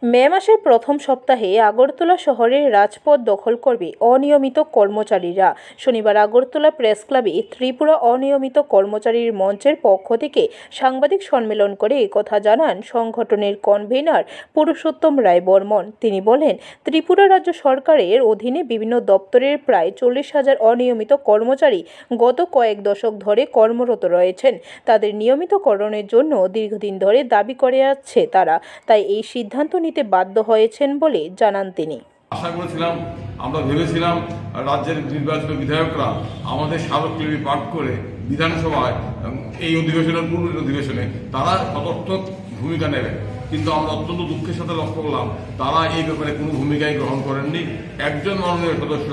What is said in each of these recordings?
মে মাসের প্রথম সপ্তাহে আগরতলা শহরের রাজপথ দখল করবে অনিয়মিত কর্মচারীরা। শনিবার আগরতলা প্রেস ক্লাবে ত্রিপুরা অনিয়মিত কর্মচারীর মঞ্চের পক্ষ থেকে সাংবাদিক সম্মেলন করে একথা জানান সংগঠনের কনভেনার পুরুষোত্তম রায় বর্মন। তিনি বলেন, ত্রিপুরা রাজ্য সরকারের অধীনে বিভিন্ন দপ্তরের প্রায় 40,000 অনিয়মিত কর্মচারী গত কয়েক দশক ধরে কর্মরত রয়েছেন। তাদের নিয়মিতকরণের জন্য দীর্ঘদিন ধরে দাবি করে আসছে তারা, তাই এই সিদ্ধান্ত নিতে বাধ্য হয়েছেন বলে জানান তিনি। আশা করেছিলাম, আমরা ভেবেছিলাম রাজ্যের নির্বাচিত বিধায়করা আমাদের স্মারকলিপি পাঠ করে বিধানসভায় এই অধিবেশনের পূর্ব অধিবেশনে তারা সদর্থক ভূমিকা নেবেন, কিন্তু আমরা অত্যন্ত দুঃখের সাথে লক্ষ্য করলাম তারা এই ব্যাপারে কোনো ভূমিকাই গ্রহণ করেননি। একজন মাননীয় সদস্য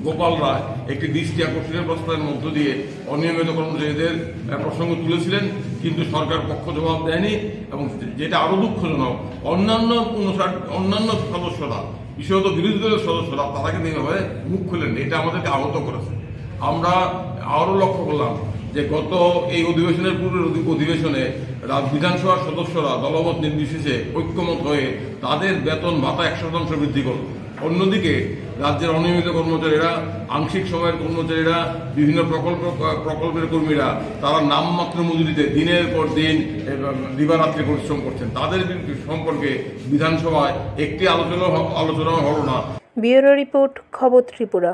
গোপাল রায় একটি দৃষ্টি আকর্ষণের প্রস্তাবের মধ্য দিয়ে অনিয়মিত কর্মচারীদের প্রসঙ্গ তুলেছিলেন, কিন্তু সরকার পক্ষ জবাব দেয়নি। এবং যেটা আরও দুঃখজনক, অন্যান্য সদস্যরা, বিশেষত বিরোধী দলের সদস্যরা তারা কিন্তু এইভাবে মুখ খুলেননি। এটা আমাদেরকে আহত করেছে। আমরা আরও লক্ষ্য করলাম যে গত এই অধিবেশনের পূর্বের অধিবেশনে বিধানসভার সদস্যরা দলমত নির্বিশেষে ঐক্যমত হয়ে তাদের বেতন ভাতা 100% বৃদ্ধি করল। অন্যদিকে রাজ্যের অনিয়মিত কর্মচারীরা, আংশিক সময়ের কর্মচারীরা, বিভিন্ন প্রকল্পের কর্মীরা তারা নামমাত্র মজুরিতে দিনের পর দিন দিবারাত্রি পরিশ্রম করছেন। তাদের সম্পর্কে বিধানসভায় একটি আলোচনা হলো না। ব্যুরো রিপোর্ট, খবর ত্রিপুরা।